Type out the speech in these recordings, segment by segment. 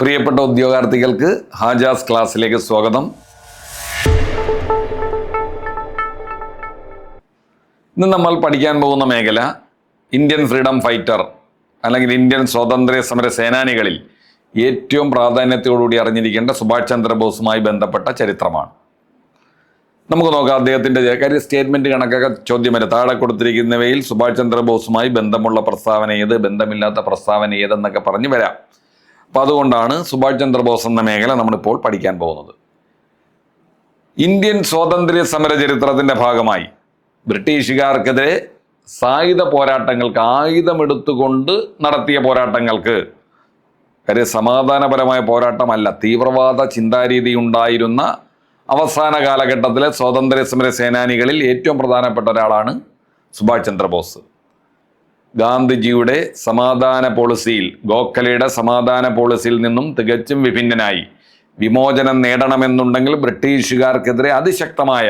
പ്രിയപ്പെട്ട ഉദ്യോഗാർത്ഥികൾക്ക് ഹാജാസ് ക്ലാസ്സിലേക്ക് സ്വാഗതം. ഇന്ന് നമ്മൾ പഠിക്കാൻ പോകുന്ന മേഖല ഇന്ത്യൻ ഫ്രീഡം ഫൈറ്റർ അല്ലെങ്കിൽ ഇന്ത്യൻ സ്വാതന്ത്ര്യ സമര സേനാനികളിൽ ഏറ്റവും പ്രാധാന്യത്തോടുകൂടി അറിഞ്ഞിരിക്കേണ്ട സുഭാഷ് ചന്ദ്രബോസുമായി ബന്ധപ്പെട്ട ചരിത്രമാണ്. നമുക്ക് നോക്കാം അദ്ദേഹത്തിൻ്റെ കാര്യം സ്റ്റേറ്റ്മെന്റ് കണക്കൊക്കെ ചോദ്യം വരെ താഴെ കൊടുത്തിരിക്കുന്നവയിൽ സുഭാഷ് ചന്ദ്രബോസുമായി ബന്ധമുള്ള പ്രസ്താവന ഏത്, ബന്ധമില്ലാത്ത പ്രസ്താവന ഏതെന്നൊക്കെ പറഞ്ഞു വരാം. അപ്പം അതുകൊണ്ടാണ് സുഭാഷ് ചന്ദ്രബോസ് എന്ന മേഖല നമ്മളിപ്പോൾ പഠിക്കാൻ പോകുന്നത്. ഇന്ത്യൻ സ്വാതന്ത്ര്യ സമര ചരിത്രത്തിന്റെ ഭാഗമായി ബ്രിട്ടീഷുകാർക്കെതിരെ സായുധ പോരാട്ടങ്ങൾക്ക്, ആയുധമെടുത്തുകൊണ്ട് നടത്തിയ പോരാട്ടങ്ങൾക്ക്, കാര്യം സമാധാനപരമായ പോരാട്ടമല്ല, തീവ്രവാദ ചിന്താരീതി ഉണ്ടായിരുന്ന അവസാന കാലഘട്ടത്തിലെ സ്വാതന്ത്ര്യ സമര സേനാനികളിൽ ഏറ്റവും പ്രധാനപ്പെട്ട ഒരാളാണ് സുഭാഷ് ചന്ദ്രബോസ്. ഗാന്ധിജിയുടെ സമാധാന പോളിസിയിൽ, ഗോഖലെയുടെ സമാധാന പോളിസിയിൽ നിന്നും തികച്ചും വിഭിന്നനായി വിമോചനം നേടണമെന്നുണ്ടെങ്കിൽ ബ്രിട്ടീഷുകാർക്കെതിരെ അതിശക്തമായ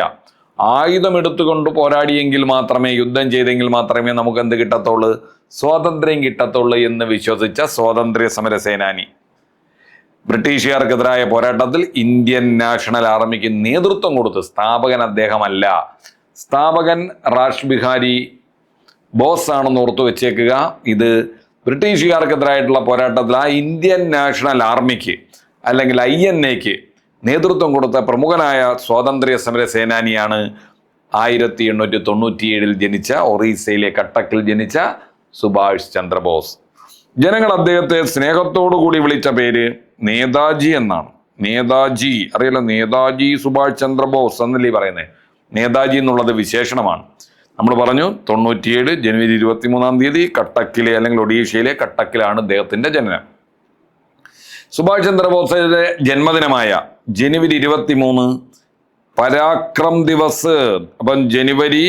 ആയുധമെടുത്തുകൊണ്ട് പോരാടിയെങ്കിൽ മാത്രമേ, യുദ്ധം ചെയ്തെങ്കിൽ മാത്രമേ നമുക്ക് എന്ത് കിട്ടത്തുള്ളൂ, സ്വാതന്ത്ര്യം കിട്ടത്തുള്ളൂ എന്ന് വിശ്വസിച്ച സ്വാതന്ത്ര്യ സമര സേനാനി. ബ്രിട്ടീഷുകാർക്കെതിരായ പോരാട്ടത്തിൽ ഇന്ത്യൻ നാഷണൽ ആർമിക്ക് നേതൃത്വം കൊടുത്ത്, സ്ഥാപകൻ അദ്ദേഹമല്ല, സ്ഥാപകൻ റാഷ് ബിഹാരി ബോസ് ആണെന്ന് ഓർത്തു വെച്ചേക്കുക. ഇത് ബ്രിട്ടീഷുകാർക്കെതിരായിട്ടുള്ള പോരാട്ടത്തിൽ ആ ഇന്ത്യൻ നാഷണൽ ആർമിക്ക് അല്ലെങ്കിൽ INAക്ക് നേതൃത്വം കൊടുത്ത പ്രമുഖനായ സ്വാതന്ത്ര്യ സമര സേനാനിയാണ് 1897 ജനിച്ച, ഒറീസയിലെ കട്ടക്കിൽ ജനിച്ച സുഭാഷ് ചന്ദ്രബോസ്. ജനങ്ങൾ അദ്ദേഹത്തെ സ്നേഹത്തോടു കൂടി വിളിച്ച പേര് നേതാജി എന്നാണ്. നേതാജി അറിയാലോ, നേതാജി സുഭാഷ് ചന്ദ്രബോസ് എന്നല്ലേ പറയുന്നത്. നേതാജി എന്നുള്ളത് വിശേഷണമാണ്. നമ്മൾ പറഞ്ഞു 97 ജനുവരി 23 കട്ടക്കിലെ അല്ലെങ്കിൽ ഒഡീഷയിലെ കട്ടക്കിലാണ് അദ്ദേഹത്തിന്റെ ജനനം. സുഭാഷ് ചന്ദ്രബോസിന്റെ ജന്മദിനമായ ജനുവരി 23 പരാക്രം ദിവസ്. അപ്പം ജനുവരി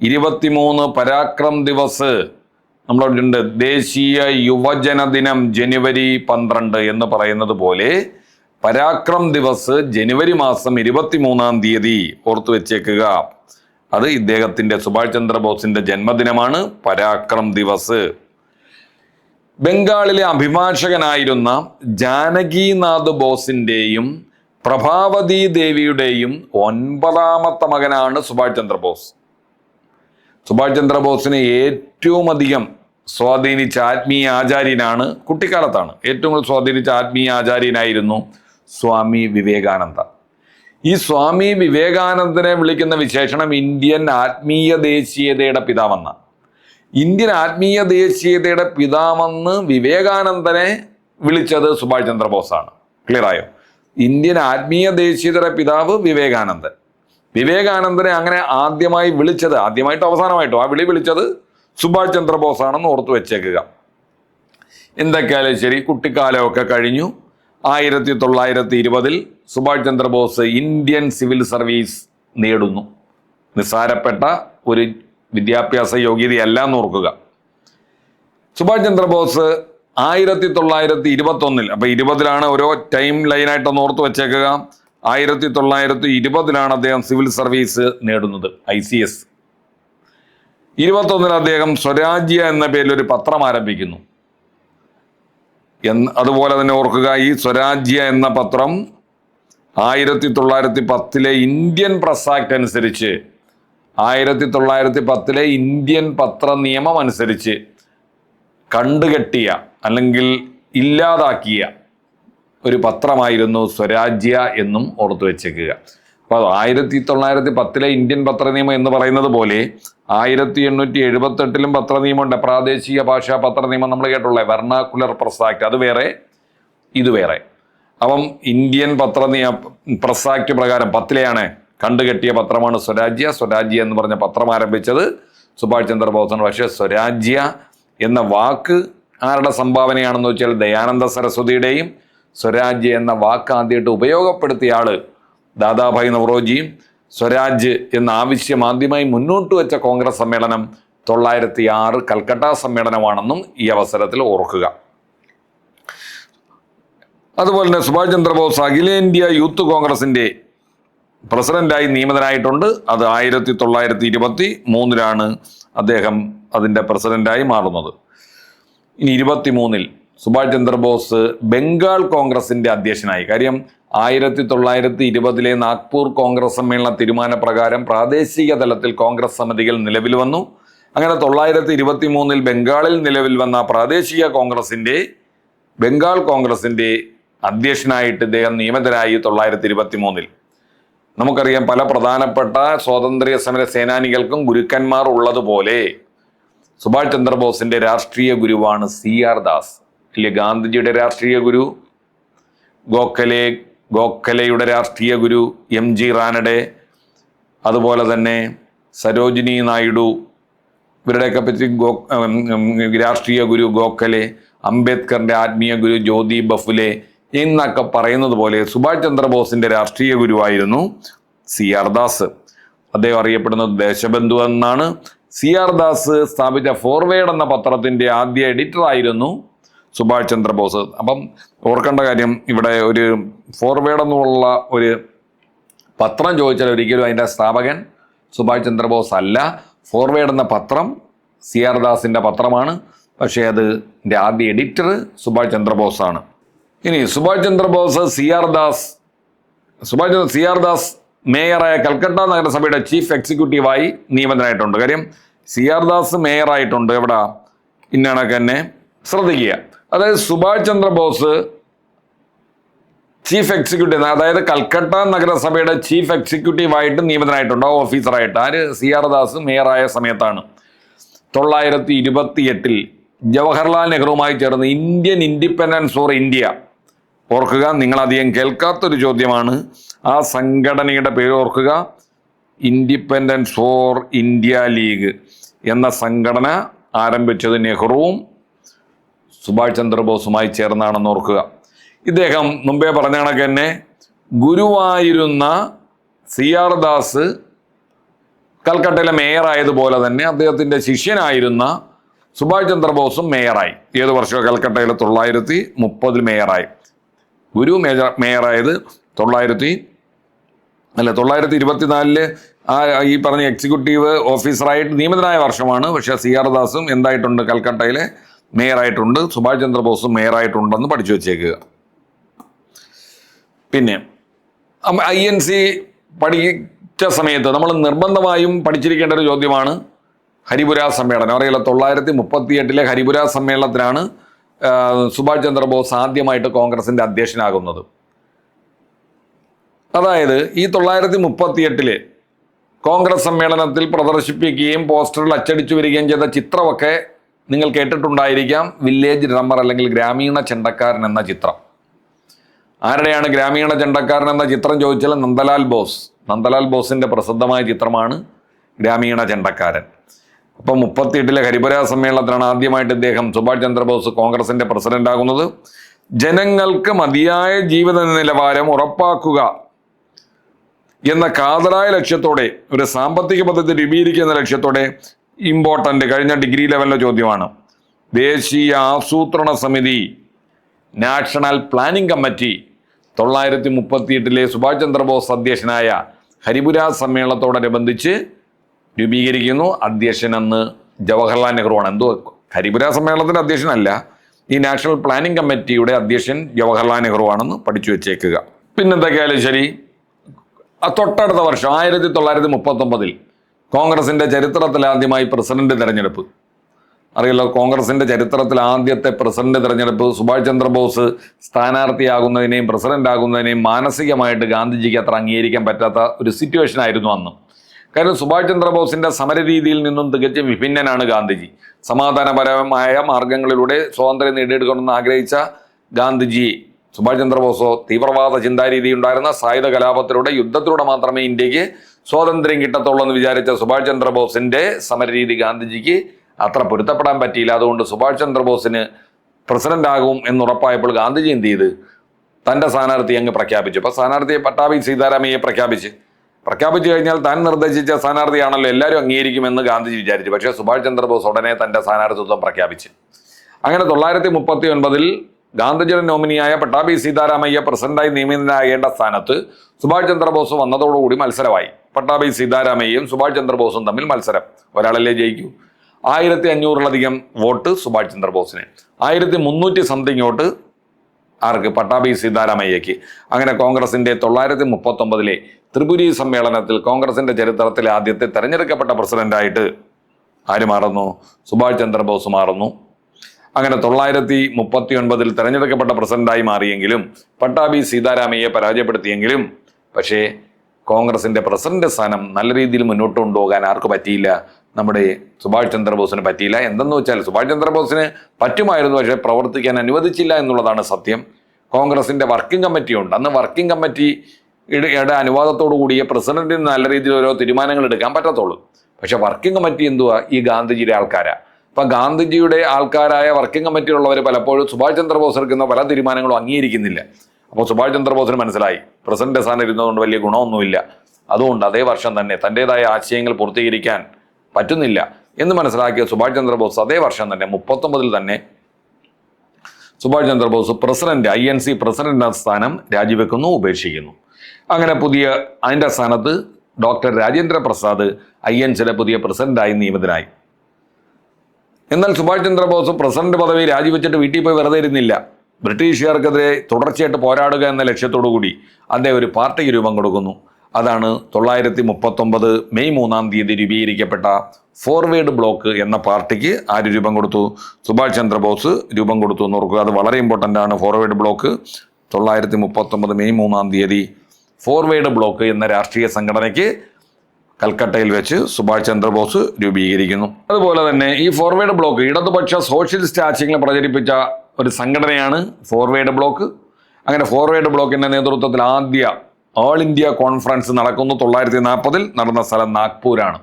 23 പരാക്രം ദിവസ് നമ്മളോടുണ്ട്. ദേശീയ യുവജന ദിനം ജനുവരി 12 എന്ന് പറയുന്നത് പോലെ പരാക്രം ദിവസ് ജനുവരി മാസം 23 ഓർത്തു വെച്ചേക്കുക. അത് ഇദ്ദേഹത്തിന്റെ, സുഭാഷ് ചന്ദ്രബോസിന്റെ ജന്മദിനമാണ്, പരാക്രം ദിവസ്. ബംഗാളിലെ അഭിഭാഷകനായിരുന്ന ജാനകിനാഥ് ബോസിന്റെയും പ്രഭാവതി ദേവിയുടെയും 9ാമത്തെ മകനാണ് സുഭാഷ് ചന്ദ്രബോസ്. സുഭാഷ് ചന്ദ്രബോസിനെ ഏറ്റവും അധികം സ്വാധീനിച്ച ആത്മീയ ആചാര്യനാണ്, കുട്ടിക്കാലത്താണ് ഏറ്റവും കൂടുതൽ സ്വാധീനിച്ച ആത്മീയ ആചാര്യനായിരുന്നു സ്വാമി വിവേകാനന്ദ. ഈ സ്വാമി വിവേകാനന്ദനെ വിളിക്കുന്ന വിശേഷണം ഇന്ത്യൻ ആത്മീയ ദേശീയതയുടെ പിതാവെന്ന. ഇന്ത്യൻ ആത്മീയ ദേശീയതയുടെ പിതാവെന്ന് വിവേകാനന്ദനെ വിളിച്ചത് സുഭാഷ് ചന്ദ്രബോസാണ്. ക്ലിയർ ആയോ? ഇന്ത്യൻ ആത്മീയ ദേശീയതയുടെ പിതാവ് വിവേകാനന്ദൻ. വിവേകാനന്ദനെ അങ്ങനെ ആദ്യമായി വിളിച്ചത്, ആദ്യമായിട്ടോ അവസാനമായിട്ടോ ആ വിളിച്ചത് സുഭാഷ് ചന്ദ്രബോസാണെന്ന് ഓർത്തു വെച്ചേക്കുക. എന്തൊക്കെയായാലും ശരി, കുട്ടിക്കാലമൊക്കെ കഴിഞ്ഞു. 1920 Subhash Chandrabose Indian civil service നേടുന്നു. നിസ്സാരപ്പെട്ട ഒരു വിദ്യാഭ്യാസ യോഗ്യതയല്ല എന്ന് ഓർക്കുക. സുഭാഷ് ചന്ദ്രബോസ് 1921, അപ്പൊ 20 ഓരോ ടൈം ലൈനായിട്ടൊന്ന് ഓർത്ത് വെച്ചേക്കുക. 1920 അദ്ദേഹം സിവിൽ സർവീസ് നേടുന്നത്, ICS. 21 അദ്ദേഹം സ്വരാജ്യ എന്ന പേരിൽ ഒരു പത്രം ആരംഭിക്കുന്നു. അതുപോലെ തന്നെ ഓർക്കുക, ഈ സ്വരാജ്യ എന്ന പത്രം 1910 ഇന്ത്യൻ പ്രസ് ആക്ട് അനുസരിച്ച്, 1910 ഇന്ത്യൻ പത്ര നിയമം അനുസരിച്ച് കണ്ടുകെട്ടിയ അല്ലെങ്കിൽ ഇല്ലാതാക്കിയ ഒരു പത്രമായിരുന്നു സ്വരാജ്യ എന്നും ഓർത്തു വെച്ചേക്കുക. അപ്പോൾ 1910 ഇന്ത്യൻ പത്രനിയമം എന്ന് പറയുന്നത് പോലെ 1878 പത്രനിയമമുണ്ട്, പ്രാദേശിക ഭാഷാ പത്രനിയമം. നമ്മൾ കേട്ടുള്ള വെർണാക്കുലർ പ്രസ് ആക്ട്, അത് വേറെ, ഇത് വേറെ. അപ്പം ഇന്ത്യൻ പ്രസ് ആക്ട് പ്രകാരം 10 കണ്ടുകെട്ടിയ പത്രമാണ് സ്വരാജ്യ. സ്വരാജ്യ എന്ന് പറഞ്ഞ പത്രം ആരംഭിച്ചത് സുഭാഷ് ചന്ദ്രബോസാണ്. പക്ഷേ സ്വരാജ്യ എന്ന വാക്ക് ആരുടെ സംഭാവനയാണെന്ന് വെച്ചാൽ ദയാനന്ദ സരസ്വതിയുടെയും. സ്വരാജ്യ എന്ന വാക്ക് ആദ്യമായിട്ട് ഉപയോഗപ്പെടുത്തിയ ആള് ദാദാഭായ് നവറോജിയും. സ്വരാജ് എന്ന ആവശ്യം ആദ്യമായി മുന്നോട്ട് വെച്ച കോൺഗ്രസ് സമ്മേളനം 1906 കൽക്കട്ട സമ്മേളനമാണെന്നും ഈ അവസരത്തിൽ ഓർക്കുക. അതുപോലെ തന്നെ സുഭാഷ് ചന്ദ്രബോസ് അഖിലേന്ത്യാ യൂത്ത് കോൺഗ്രസിന്റെ പ്രസിഡന്റായി നിയമിതനായിട്ടുണ്ട്. അത് 1923 അദ്ദേഹം അതിൻ്റെ പ്രസിഡന്റായി മാറുന്നത്. ഇനി 23 സുഭാഷ് ചന്ദ്രബോസ് ബംഗാൾ കോൺഗ്രസിന്റെ അധ്യക്ഷനായി. കാര്യം 1920 നാഗ്പൂർ കോൺഗ്രസ് സമ്മേളന തീരുമാനപ്രകാരം പ്രാദേശിക തലത്തിൽ കോൺഗ്രസ് സമിതികൾ നിലവിൽ വന്നു. അങ്ങനെ 1923 ബംഗാളിൽ നിലവിൽ വന്ന പ്രാദേശിക ബംഗാൾ കോൺഗ്രസിന്റെ അധ്യക്ഷനായിട്ട് ഇദ്ദേഹം നിയമിതനായി 1923. നമുക്കറിയാം, പല പ്രധാനപ്പെട്ട സ്വാതന്ത്ര്യ സമര സേനാനികൾക്കും ഗുരുക്കന്മാർ ഉള്ളതുപോലെ സുഭാഷ് ചന്ദ്രബോസിന്റെ രാഷ്ട്രീയ ഗുരുവാണ് CR ദാസ്. ഇല്ലേ, ഗാന്ധിജിയുടെ രാഷ്ട്രീയ ഗുരു, ഗോഖലെയുടെ രാഷ്ട്രീയ ഗുരു MG റാനഡെ, അതുപോലെ തന്നെ സരോജിനി നായിഡു, ഇവരുടെയൊക്കെ പറ്റി രാഷ്ട്രീയ ഗുരു ഗോഖലെ, അംബേദ്കറിന്റെ ആത്മീയ ഗുരു ജ്യോതി ബഫുലെ എന്നൊക്കെ പറയുന്നത് പോലെ സുഭാഷ് ചന്ദ്രബോസിന്റെ രാഷ്ട്രീയ ഗുരുവായിരുന്നു CR ദാസ്. അദ്ദേഹം അറിയപ്പെടുന്നത് ദേശബന്ധു എന്നാണ്. CR ദാസ് സ്ഥാപിച്ച ഫോർവേഡ് എന്ന പത്രത്തിന്റെ ആദ്യ എഡിറ്റർ ആയിരുന്നു സുഭാഷ് ചന്ദ്രബോസ്. അപ്പം ഓർക്കേണ്ട കാര്യം, ഇവിടെ ഒരു ഫോർവേഡ് എന്നുള്ള ഒരു പത്രം ചോദിച്ചാൽ ഒരിക്കലും അതിൻ്റെ സ്ഥാപകൻ സുഭാഷ് ചന്ദ്രബോസ് അല്ല. ഫോർവേഡ് എന്ന പത്രം CR ദാസിന്റെ പത്രമാണ്, പക്ഷേ അതിൻ്റെ ആദ്യ എഡിറ്റർ സുഭാഷ് ചന്ദ്രബോസ് ആണ്. ഇനി സുഭാഷ് ചന്ദ്രബോസ് CR ദാസ് മേയറായ കൽക്കട്ട നഗരസഭയുടെ ചീഫ് എക്സിക്യൂട്ടീവായി നിയമിതനായിട്ടുണ്ട്. കാര്യം CR ദാസ് മേയറായിട്ടുണ്ട്. എവിടെ ഇന്നണക്ക് തന്നെ ശ്രദ്ധിക്കുക. അതായത് സുഭാഷ് ചന്ദ്രബോസ് ചീഫ് എക്സിക്യൂട്ടീവ്, അതായത് കൽക്കട്ട നഗരസഭയുടെ ചീഫ് എക്സിക്യൂട്ടീവായിട്ട് നിയമിതനായിട്ടുണ്ട്, ഓഫീസറായിട്ട്. ആര്? CR ദാസ് മേയറായ സമയത്താണ്. 1928 ജവഹർലാൽ നെഹ്റുവുമായി ചേർന്ന് ഇന്ത്യൻ ഇൻഡിപെൻഡൻസ് ഫോർ ഇന്ത്യ, ഓർക്കുക, നിങ്ങളധികം കേൾക്കാത്തൊരു ചോദ്യമാണ്, ആ സംഘടനയുടെ പേര് ഓർക്കുക, ഇൻഡിപെൻഡൻസ് ഫോർ ഇന്ത്യ ലീഗ് എന്ന സംഘടന ആരംഭിച്ചത് നെഹ്റുവും സുഭാഷ് ചന്ദ്രബോസുമായി ചേർന്നാണെന്ന് ഓർക്കുക. ഇദ്ദേഹം മുമ്പേ പറഞ്ഞ കണക്ക് തന്നെ ഗുരുവായിരുന്ന CR ദാസ് കൽക്കട്ടയിലെ മേയറായതുപോലെ തന്നെ അദ്ദേഹത്തിൻ്റെ ശിഷ്യനായിരുന്ന സുഭാഷ് ചന്ദ്രബോസും മേയറായി. ഏത് വർഷം? കൽക്കട്ടയിൽ 1930 മേയറായി. ഗുരു മേയറായത് 1924 ഈ പറഞ്ഞ എക്സിക്യൂട്ടീവ് ഓഫീസറായിട്ട് നിയമിതനായ വർഷമാണ്. പക്ഷേ CR ദാസും എന്തായിട്ടുണ്ട്? കൽക്കട്ടയിലെ മേയറായിട്ടുണ്ട്. സുഭാഷ് ചന്ദ്രബോസും മേയറായിട്ടുണ്ടെന്ന് പഠിച്ചു വെച്ചേക്കുക. പിന്നെ INC പഠിച്ച സമയത്ത് നമ്മൾ നിർബന്ധമായും പഠിച്ചിരിക്കേണ്ട ഒരു ചോദ്യമാണ് ഹരിപുര സമ്മേളനം. അറിയില്ല, 1938 ഹരിപുര സമ്മേളനത്തിലാണ് സുഭാഷ് ചന്ദ്രബോസ് ആദ്യമായിട്ട് കോൺഗ്രസിന്റെ അധ്യക്ഷനാകുന്നത്. അതായത് ഈ 1938 കോൺഗ്രസ് സമ്മേളനത്തിൽ പ്രദർശിപ്പിക്കുകയും പോസ്റ്ററിൽ അച്ചടിച്ചു വരികയും ചെയ്ത ചിത്രമൊക്കെ നിങ്ങൾ കേട്ടിട്ടുണ്ടായിരിക്കാം. വില്ലേജ് ഡ്രമ്മർ അല്ലെങ്കിൽ ഗ്രാമീണ ചെണ്ടക്കാരൻ എന്ന ചിത്രം. ആരുടെയാണ് ഗ്രാമീണ ചെണ്ടക്കാരൻ എന്ന ചിത്രം ചോദിച്ചാൽ നന്ദലാൽ ബോസിന്റെ പ്രസിദ്ധമായ ചിത്രമാണ് ഗ്രാമീണ ചെണ്ടക്കാരൻ. അപ്പം 38 ഹരിപുര സമ്മേളനത്തിലാണ് ആദ്യമായിട്ട് ഇദ്ദേഹം സുഭാഷ് ചന്ദ്രബോസ് കോൺഗ്രസിന്റെ പ്രസിഡന്റ് ആകുന്നത്. ജനങ്ങൾക്ക് മതിയായ ജീവിത നിലവാരം ഉറപ്പാക്കുക എന്ന കാതലായ ലക്ഷ്യത്തോടെ, ഒരു സാമ്പത്തിക പദ്ധതി രൂപീകരിക്കുന്ന ലക്ഷ്യത്തോടെ, ഇമ്പോർട്ടൻ്റ്, കഴിഞ്ഞ ഡിഗ്രി ലെവലിലെ ചോദ്യമാണ്, ദേശീയ ആസൂത്രണ സമിതി, national planning committee 1938 Subhash Chandrabose അധ്യക്ഷനായ ഹരിപുര സമ്മേളനത്തോടനുബന്ധിച്ച് രൂപീകരിക്കുന്നു. അധ്യക്ഷനെന്ന് ജവഹർലാൽ നെഹ്റുവാണ്. എന്തോ ഹരിപുര സമ്മേളനത്തിന്റെ അധ്യക്ഷനല്ല, ഈ നാഷണൽ പ്ലാനിംഗ് കമ്മിറ്റിയുടെ അധ്യക്ഷൻ ജവഹർലാൽ നെഹ്റു ആണെന്ന് പഠിച്ചു വെച്ചേക്കുക. പിന്നെന്തൊക്കെയായാലും ശരി, തൊട്ടടുത്ത വർഷം 1939 കോൺഗ്രസിന്റെ ചരിത്രത്തിൽ ആദ്യമായി പ്രസിഡന്റ് തെരഞ്ഞെടുപ്പ്. അറിയാലോ, കോൺഗ്രസിന്റെ ചരിത്രത്തിൽ ആദ്യത്തെ പ്രസിഡന്റ് തെരഞ്ഞെടുപ്പ്. സുഭാഷ് ചന്ദ്രബോസ് സ്ഥാനാർത്ഥിയാകുന്നതിനെയും പ്രസിഡന്റ് ആകുന്നതിനെയും മാനസികമായിട്ട് ഗാന്ധിജിക്ക് അത്ര അംഗീകരിക്കാൻ പറ്റാത്ത ഒരു സിറ്റുവേഷൻ ആയിരുന്നു അന്ന്. കാരണം സുഭാഷ് ചന്ദ്രബോസിന്റെ സമരരീതിയിൽ നിന്നും തികച്ചും വിഭിന്നനാണ് ഗാന്ധിജി. സമാധാനപരമായ മാർഗങ്ങളിലൂടെ സ്വാതന്ത്ര്യം നേടിയെടുക്കണമെന്ന് ആഗ്രഹിച്ച ഗാന്ധിജി, സുഭാഷ് ചന്ദ്രബോസോ തീവ്രവാദ ചിന്താരീതി ഉണ്ടായിരുന്ന സായുധ കലാപത്തിലൂടെ, യുദ്ധത്തിലൂടെ മാത്രമേ ഇന്ത്യക്ക് സ്വാതന്ത്ര്യം കിട്ടത്തുള്ളൂ എന്ന് വിചാരിച്ച സുഭാഷ് ചന്ദ്രബോസിന്റെ സമരരീതി ഗാന്ധിജിക്ക് അത്ര പൊരുത്തപ്പെടാൻ പറ്റിയില്ല. അതുകൊണ്ട് സുഭാഷ് ചന്ദ്രബോസിന് പ്രസിഡന്റ് ആകും എന്നുറപ്പായപ്പോൾ ഗാന്ധിജി എന്ത് ചെയ്ത്? തൻ്റെ സ്ഥാനാർത്ഥി അങ്ങ് പ്രഖ്യാപിച്ചു. അപ്പോൾ സ്ഥാനാർത്ഥിയെ പട്ടാഭി സീതാരാമയ്യെ പ്രഖ്യാപിച്ചു കഴിഞ്ഞാൽ താൻ നിർദ്ദേശിച്ച സ്ഥാനാർത്ഥിയാണല്ലോ, എല്ലാവരും അംഗീകരിക്കുമെന്ന് ഗാന്ധിജി വിചാരിച്ചു. പക്ഷേ സുഭാഷ് ചന്ദ്രബോസ് ഉടനെ തൻ്റെ സ്ഥാനാർത്ഥിത്വം പ്രഖ്യാപിച്ചു. അങ്ങനെ 1939 ഗാന്ധിജിയുടെ നോമിനിയായ പട്ടാഭി സീതാരാമയ്യ പ്രസിഡന്റായി നിയമിതനാകേണ്ട സ്ഥാനത്ത് സുഭാഷ് ചന്ദ്രബോസ് വന്നതോടുകൂടി മത്സരമായി. പട്ടാഭി സീതാരാമയ്യയും സുഭാഷ് ചന്ദ്രബോസും തമ്മിൽ മത്സരം. ഒരാളല്ലേ ജയിക്കൂ. 1500-ലധികം വോട്ട് സുഭാഷ് ചന്ദ്രബോസിന്, 1300 സംതിങ് വോട്ട് ആർക്ക്? പട്ടാഭി സീതാരാമയ്യക്ക്. അങ്ങനെ കോൺഗ്രസിന്റെ 939 ത്രിപുരി സമ്മേളനത്തിൽ കോൺഗ്രസിന്റെ ചരിത്രത്തിലെ ആദ്യത്തെ തെരഞ്ഞെടുക്കപ്പെട്ട പ്രസിഡന്റായിട്ട് ആര് മാറുന്നു? സുഭാഷ് ചന്ദ്രബോസ് മാറുന്നു. അങ്ങനെ 939 തെരഞ്ഞെടുക്കപ്പെട്ട പ്രസിഡന്റായി മാറിയെങ്കിലും പട്ടാഭി സീതാരാമയ്യെ പരാജയപ്പെടുത്തിയെങ്കിലും പക്ഷേ കോൺഗ്രസിന്റെ പ്രസിഡന്റ് സ്ഥാനം നല്ല രീതിയിൽ മുന്നോട്ട് കൊണ്ടുപോകാൻ ആർക്ക് പറ്റിയില്ല? നമ്മുടെ സുഭാഷ് ചന്ദ്രബോസിന് പറ്റിയില്ല. എന്തെന്ന് വെച്ചാൽ സുഭാഷ് ചന്ദ്രബോസിന് പറ്റുമായിരുന്നു, പക്ഷേ പ്രവർത്തിക്കാൻ അനുവദിച്ചില്ല എന്നുള്ളതാണ് സത്യം. കോൺഗ്രസിന്റെ വർക്കിംഗ് കമ്മിറ്റി ഉണ്ട്. അന്ന് വർക്കിംഗ് കമ്മിറ്റിയുടെ അനുവാദത്തോടു കൂടിയ പ്രസിഡന്റിന് നല്ല രീതിയിൽ ഓരോ തീരുമാനങ്ങൾ എടുക്കാൻ പറ്റത്തുള്ളൂ. പക്ഷെ വർക്കിംഗ് കമ്മിറ്റി എന്തുവാ? ഈ ഗാന്ധിജിയുടെ ആൾക്കാരാ. അപ്പൊ ഗാന്ധിജിയുടെ ആൾക്കാരായ വർക്കിംഗ് കമ്മിറ്റിയിലുള്ളവർ പലപ്പോഴും സുഭാഷ് ചന്ദ്രബോസ് എടുക്കുന്ന പല തീരുമാനങ്ങളും അംഗീകരിക്കുന്നില്ല. അപ്പോൾ സുഭാഷ് ചന്ദ്രബോസിന് മനസ്സിലായി പ്രസിഡന്റ് സ്ഥാനം ഇരുന്നതുകൊണ്ട് വലിയ ഗുണമൊന്നുമില്ല, അതുകൊണ്ട് അതേ വർഷം തന്നെ തൻ്റെതായ ആശയങ്ങൾ പൂർത്തീകരിക്കാൻ പറ്റുന്നില്ല എന്ന് മനസ്സിലാക്കിയ സുഭാഷ് ചന്ദ്രബോസ് അതേ വർഷം തന്നെ 39 തന്നെ Subhash Chandrabose president INC president സ്ഥാനം രാജിവെക്കുന്നു, ഉപേക്ഷിക്കുന്നു. അങ്ങനെ അതിൻ്റെ സ്ഥാനത്ത് ഡോക്ടർ രാജേന്ദ്ര പ്രസാദ് INCയുടെ പുതിയ പ്രസിഡന്റായി നിയമിതനായി. എന്നാൽ സുഭാഷ് ചന്ദ്രബോസ് പ്രസിഡന്റ് പദവി രാജിവെച്ചിട്ട് വീട്ടിൽ പോയി വെറുതെ ഇരുന്നില്ല. ബ്രിട്ടീഷുകാർക്കെതിരെ തുടർച്ചയായിട്ട് പോരാടുക എന്ന ലക്ഷ്യത്തോടു കൂടി അദ്ദേഹം ഒരു പാർട്ടിക്ക് രൂപം കൊടുക്കുന്നു. അതാണ് 939 മെയ് 3-ാം തീയതി രൂപീകരിക്കപ്പെട്ട ഫോർവേഡ് ബ്ലോക്ക് എന്ന പാർട്ടിക്ക് ആര് രൂപം കൊടുത്തു? സുഭാഷ് ചന്ദ്രബോസ് രൂപം കൊടുത്തു എന്ന് ഓർക്കുക. അത് വളരെ ഇമ്പോർട്ടൻ്റ് ആണ്. ഫോർവേഡ് ബ്ലോക്ക് 939 മെയ് 3-ാം തീയതി ഫോർവേഡ് ബ്ലോക്ക് എന്ന രാഷ്ട്രീയ സംഘടനയ്ക്ക് കൽക്കട്ടയിൽ വെച്ച് സുഭാഷ് ചന്ദ്രബോസ് രൂപീകരിക്കുന്നു. അതുപോലെ തന്നെ ഈ ഫോർവേഡ് ബ്ലോക്ക് ഇടതുപക്ഷ സോഷ്യലിസ്റ്റ് ആശയങ്ങൾ പ്രചരിപ്പിച്ച ഒരു സംഘടനയാണ് ഫോർവേഡ് ബ്ലോക്ക്. അങ്ങനെ ഫോർവേഡ് ബ്ലോക്കിന്റെ നേതൃത്വത്തിൽ ആദ്യ ഓൾ ഇന്ത്യ കോൺഫറൻസ് നടക്കുന്നു. 940 നടന്ന സ്ഥലം നാഗ്പൂരാണ്.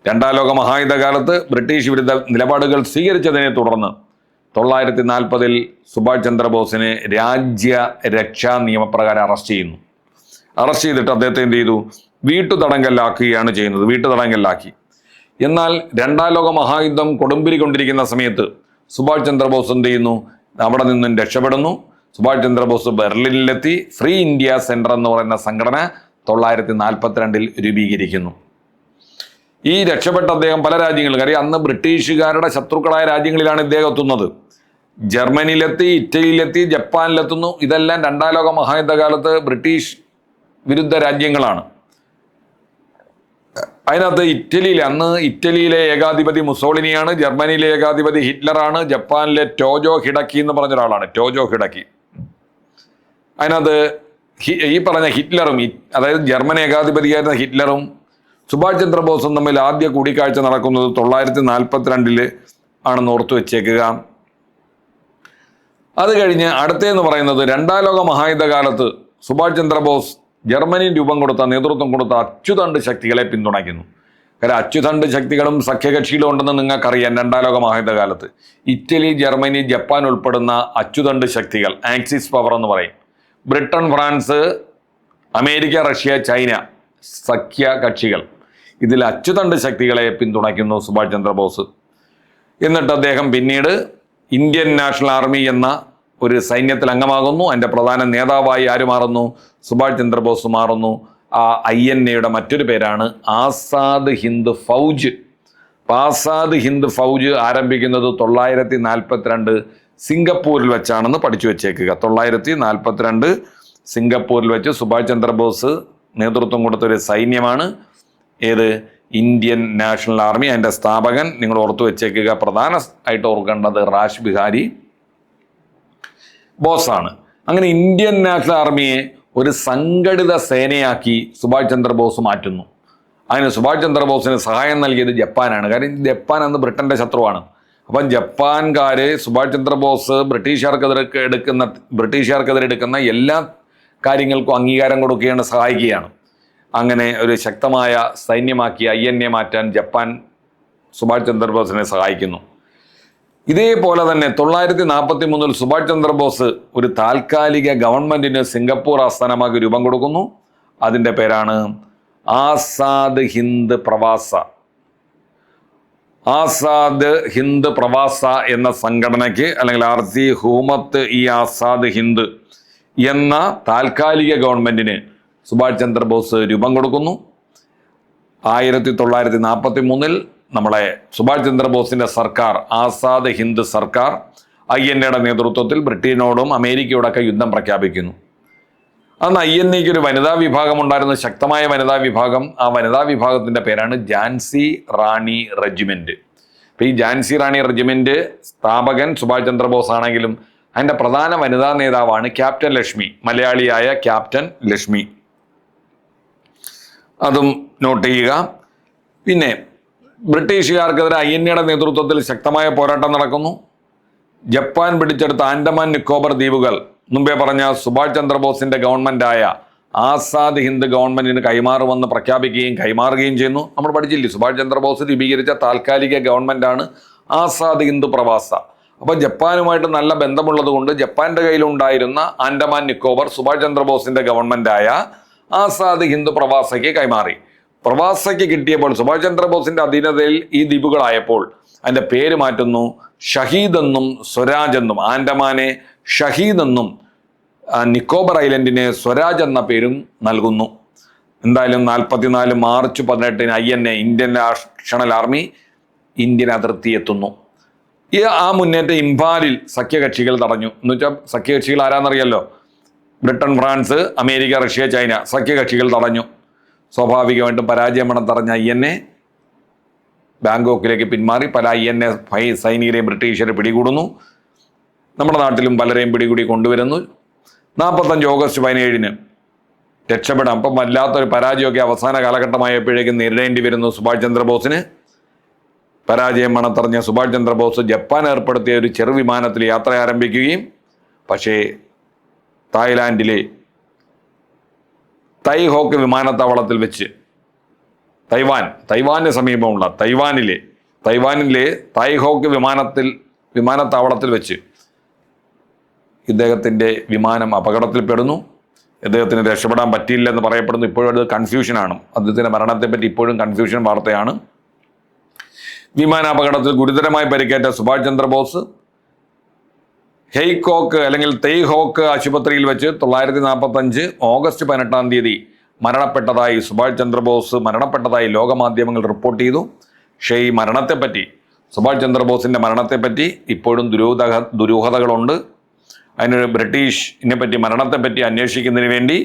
രണ്ടാം ലോക മഹായുദ്ധകാലത്ത് ബ്രിട്ടീഷ് വിരുദ്ധ നിലപാടുകൾ സ്വീകരിച്ചതിനെ തുടർന്ന് 940 സുഭാഷ് ചന്ദ്രബോസിനെ രാജ്യരക്ഷാ നിയമപ്രകാരം അറസ്റ്റ് ചെയ്യുന്നു. അറസ്റ്റ് ചെയ്തിട്ട് അദ്ദേഹത്തെ എന്ത് ചെയ്തു? വീട്ടുതടങ്കലിലാക്കുകയാണ് ചെയ്യുന്നത്. വീട്ടുതടങ്കലിലാക്കി. എന്നാൽ രണ്ടാം ലോക മഹായുദ്ധം കൊടുമ്പിരി കൊണ്ടിരിക്കുന്ന സമയത്ത് സുഭാഷ് ചന്ദ്രബോസ് എന്ത് ചെയ്യുന്നു? അവിടെ നിന്നും രക്ഷപ്പെടുന്നു. സുഭാഷ് ചന്ദ്രബോസ് ബെർലിനിലെത്തി ഫ്രീ ഇന്ത്യ സെന്റർ എന്ന് പറയുന്ന സംഘടന 942 രൂപീകരിക്കുന്നു. ഈ രക്ഷപ്പെട്ട അദ്ദേഹം പല രാജ്യങ്ങളിലും, കാര്യം അന്ന് ബ്രിട്ടീഷുകാരുടെ ശത്രുക്കളായ രാജ്യങ്ങളിലാണ് ഇദ്ദേഹം എത്തുന്നത്. ജർമ്മനിയിലെത്തി, ഇറ്റലിയിലെത്തി, ജപ്പാനിലെത്തുന്നു. ഇതെല്ലാം രണ്ടാം ലോക മഹായുദ്ധകാലത്ത് ബ്രിട്ടീഷ് വിരുദ്ധ രാജ്യങ്ങളാണ്. അതിനകത്ത് ഇറ്റലിയിലെ ഏകാധിപതി മുസോളിനിയാണ്, ജർമ്മനിയിലെ ഏകാധിപതി ഹിറ്റ്ലറാണ്, ജപ്പാനിലെ ടോജോ ഹിഡക്കി എന്ന് പറഞ്ഞ ഒരാളാണ്. ടോജോ ഹിഡക്കി. അതിനകത്ത് ഈ പറഞ്ഞ ഹിറ്റ്ലറും, അതായത് ജർമ്മൻ ഏകാധിപതിയായിരുന്ന ഹിറ്റ്ലറും സുഭാഷ് ചന്ദ്രബോസും തമ്മിൽ ആദ്യ കൂടിക്കാഴ്ച നടക്കുന്നത് 942 ആണെന്ന് ഓർത്തു വെച്ചേക്കുക. അത് കഴിഞ്ഞ് അടുത്തേന്ന് പറയുന്നത് രണ്ടാം ലോക മഹായുദ്ധകാലത്ത് സുഭാഷ് ചന്ദ്രബോസ് ജർമ്മനി നേതൃത്വം കൊടുത്ത അച്ചുതണ്ട് ശക്തികളെ പിന്തുണയ്ക്കുന്നു. കാരണം അച്ചുതണ്ട് ശക്തികളും സഖ്യകക്ഷികളും ഉണ്ടെന്ന് നിങ്ങൾക്കറിയാം. രണ്ടാം ലോക മഹായുദ്ധകാലത്ത് ഇറ്റലി, ജർമ്മനി, ജപ്പാൻ ഉൾപ്പെടുന്ന അച്ചുതണ്ട് ശക്തികൾ, ആക്സിസ് പവർ എന്ന് പറയും. Britain, France, America, Russia, China സഖ്യ കക്ഷികൾ. ഇതിൽ അച്ചുതണ്ട് ശക്തികളെ പിന്തുണയ്ക്കുന്നു സുഭാഷ് ചന്ദ്രബോസ്. എന്നിട്ട് അദ്ദേഹം പിന്നീട് ഇന്ത്യൻ നാഷണൽ ആർമി എന്ന ഒരു സൈന്യത്തിൽ അംഗമാകുന്നു. അതിൻ്റെ പ്രധാന നേതാവായി ആര് മാറുന്നു? സുഭാഷ് ചന്ദ്രബോസ് മാറുന്നു. ആ INAയുടെ മറ്റൊരു പേരാണ് ആസാദ് ഹിന്ദ് ഫൗജ്. ആസാദ് ഹിന്ദ് ഫൗജ് ആരംഭിക്കുന്നത് 942 സിംഗപ്പൂരിൽ വെച്ചാണെന്ന് പഠിച്ചു വെച്ചേക്കുക. 942 സിംഗപ്പൂരിൽ വെച്ച് സുഭാഷ് ചന്ദ്രബോസ് നേതൃത്വം കൊടുത്തൊരു സൈന്യമാണ് ഏത്? Indian National army. അതിൻ്റെ സ്ഥാപകൻ നിങ്ങൾ ഓർത്തു വെച്ചേക്കുക. പ്രധാനമായിട്ട് ഓർക്കേണ്ടത് റാഷ് ബിഹാരി ബോസാണ്. അങ്ങനെ ഇന്ത്യൻ നാഷണൽ ആർമിയെ ഒരു സംഘടിത സേനയാക്കി സുഭാഷ് ചന്ദ്രബോസ് മാറ്റുന്നു. അതിന് സുഭാഷ് ചന്ദ്രബോസിന് സഹായം നൽകിയത് ജപ്പാനാണ്. കാര്യം ജപ്പാൻ അന്ന് ബ്രിട്ടന്റെ ശത്രുവാണ്. അപ്പം ജപ്പാൻകാര് സുഭാഷ് ചന്ദ്രബോസ് ബ്രിട്ടീഷുകാർക്കെതിരെ എടുക്കുന്ന എല്ലാ കാര്യങ്ങൾക്കും അംഗീകാരം കൊടുക്കുകയാണ്, സഹായിക്കുകയാണ്. അങ്ങനെ ഒരു ശക്തമായ സൈന്യമാക്കി INA മാറ്റാൻ ജപ്പാൻ സുഭാഷ് ചന്ദ്രബോസിനെ സഹായിക്കുന്നു. ഇതേപോലെ തന്നെ 943 സുഭാഷ് ചന്ദ്രബോസ് ഒരു താൽക്കാലിക ഗവൺമെന്റിന് സിംഗപ്പൂർ ആസ്ഥാനമാക്കി രൂപം കൊടുക്കുന്നു. അതിൻ്റെ പേരാണ് ആസാദ് ഹിന്ദ് പ്രവാസ. ആസാദ് ഹിന്ദ് പ്രവാസ എന്ന സംഘടനയ്ക്ക്, അല്ലെങ്കിൽ ആർസി ഹൂമത്ത് ഇ ആസാദ് ഹിന്ദ് എന്ന താൽക്കാലിക ഗവൺമെന്റിന് സുഭാഷ് ചന്ദ്രബോസ് രൂപം കൊടുക്കുന്നു. 1943 നമ്മളെ സുഭാഷ് ചന്ദ്രബോസിന്റെ സർക്കാർ, ആസാദ് ഹിന്ദ് സർക്കാർ INAയുടെ നേതൃത്വത്തിൽ ബ്രിട്ടനോടും അമേരിക്കയോടൊക്കെ യുദ്ധം പ്രഖ്യാപിക്കുന്നു. അന്ന് INAയ്ക്ക് ഒരു വനിതാ വിഭാഗം ഉണ്ടായിരുന്ന, ശക്തമായ വനിതാ വിഭാഗം. ആ വനിതാ വിഭാഗത്തിന്റെ പേരാണ് ഝാൻസി റാണി റെജിമെന്റ്. അപ്പൊ ഈ ഝാൻസി റാണി റെജിമെന്റ് സ്ഥാപകൻ സുഭാഷ് ചന്ദ്രബോസ് ആണെങ്കിലും അതിന്റെ പ്രധാന വനിതാ നേതാവാണ് ക്യാപ്റ്റൻ ലക്ഷ്മി, മലയാളിയായ ക്യാപ്റ്റൻ ലക്ഷ്മി. അതും നോട്ട് ചെയ്യുക. പിന്നെ ബ്രിട്ടീഷുകാർക്കെതിരെ INAയുടെ നേതൃത്വത്തിൽ ശക്തമായ പോരാട്ടം നടക്കുന്നു. ജപ്പാൻ പിടിച്ചെടുത്ത ആൻഡമാൻ നിക്കോബർ ദ്വീപുകൾ മുമ്പേ പറഞ്ഞ സുഭാഷ് ചന്ദ്രബോസിന്റെ ഗവൺമെന്റായ ആസാദ് ഹിന്ദ് ഗവൺമെന്റിന് കൈമാറുമെന്ന് പ്രഖ്യാപിക്കുകയും കൈമാറുകയും ചെയ്യുന്നു. നമ്മൾ പഠിച്ചില്ലേ, സുഭാഷ് ചന്ദ്രബോസ് രൂപീകരിച്ച താൽക്കാലിക ഗവൺമെന്റാണ് ആസാദ് ഹിന്ദ് പ്രവാസ. അപ്പൊ ജപ്പാനുമായിട്ട് നല്ല ബന്ധമുള്ളത് കൊണ്ട് ജപ്പാന്റെ കയ്യിലുണ്ടായിരുന്ന ആൻഡമാൻ നിക്കോബർ സുഭാഷ് ചന്ദ്രബോസിന്റെ ഗവൺമെന്റായ ആസാദ് ഹിന്ദ് പ്രവാസയ്ക്ക് കൈമാറി. പ്രവാസയ്ക്ക് കിട്ടിയപ്പോൾ സുഭാഷ് ചന്ദ്രബോസിന്റെ അധീനതയിൽ ഈ ദ്വീപുകളായപ്പോൾ അതിന്റെ പേര് മാറ്റുന്നു. ഷഹീദ് എന്നും സ്വരാജ് എന്നും, ആൻഡമാനെ ഷഹീദ് എന്നും നിക്കോബർ ഐലൻഡിനെ സ്വരാജ് എന്ന പേരും നൽകുന്നു. എന്തായാലും 44 March 18 INA, Indian National Army Indian അതിർത്തി എത്തുന്നു. ആ മുന്നേറ്റം ഇംഫാലിൽ സഖ്യകക്ഷികൾ തടഞ്ഞു. എന്ന് വെച്ചാൽ സഖ്യകക്ഷികൾ ആരാന്നറിയല്ലോ, Britain, France, America, Russia, China സഖ്യകക്ഷികൾ തടഞ്ഞു. സ്വാഭാവികമായിട്ടും പരാജയം തടഞ്ഞ INA ബാങ്കോക്കിലേക്ക് പിന്മാറി. പല INA സൈനികരെയും ബ്രിട്ടീഷരെ പിടികൂടുന്നു. നമ്മുടെ നാട്ടിലും പലരെയും പിടികൂടി കൊണ്ടുവരുന്നു. 45 ഓഗസ്റ്റ് 17 രക്ഷപ്പെടാം. അപ്പം വല്ലാത്തൊരു പരാജയമൊക്കെ അവസാന കാലഘട്ടമായപ്പോഴേക്കും നേരിടേണ്ടി വരുന്നു സുഭാഷ് ചന്ദ്രബോസിന്. പരാജയം മണത്തറിഞ്ഞ സുഭാഷ് ചന്ദ്രബോസ് ജപ്പാൻ ഏർപ്പെടുത്തിയ ഒരു ചെറുവിമാനത്തിൽ യാത്ര ആരംഭിക്കുകയും, പക്ഷേ തായ്ലാൻഡിലെ തൈഹോക്ക് വിമാനത്താവളത്തിൽ വെച്ച്, തൈവാന് സമീപമുള്ള തൈവാനിലെ തൈഹോക്ക് വിമാനത്താവളത്തിൽ വെച്ച് ഇദ്ദേഹത്തിൻ്റെ വിമാനം അപകടത്തിൽപ്പെടുന്നു. ഇദ്ദേഹത്തിന് രക്ഷപ്പെടാൻ പറ്റിയില്ലെന്ന് പറയപ്പെടുന്നു. ഇപ്പോഴും അത് കൺഫ്യൂഷനാണ്. അദ്ദേഹത്തിൻ്റെ മരണത്തെപ്പറ്റി ഇപ്പോഴും കൺഫ്യൂഷൻ വാർത്തയാണ്. വിമാനാപകടത്തിൽ ഗുരുതരമായി പരിക്കേറ്റ സുഭാഷ് ചന്ദ്രബോസ് ഹെയ്കോക്ക് അല്ലെങ്കിൽ തെയ്ഹോക്ക് ആശുപത്രിയിൽ വെച്ച് 1945 ഓഗസ്റ്റ് 18 മരണപ്പെട്ടതായി സുഭാഷ് ചന്ദ്രബോസ് മരണപ്പെട്ടതായി ലോകമാധ്യമങ്ങൾ റിപ്പോർട്ട് ചെയ്തു. പക്ഷേ ഈ മരണത്തെപ്പറ്റി, സുഭാഷ് ചന്ദ്രബോസിന്റെ മരണത്തെപ്പറ്റി ഇപ്പോഴും ദുരൂഹതകളുണ്ട്. അതിനൊരു മരണത്തെപ്പറ്റി അന്വേഷിക്കുന്നതിന് വേണ്ടി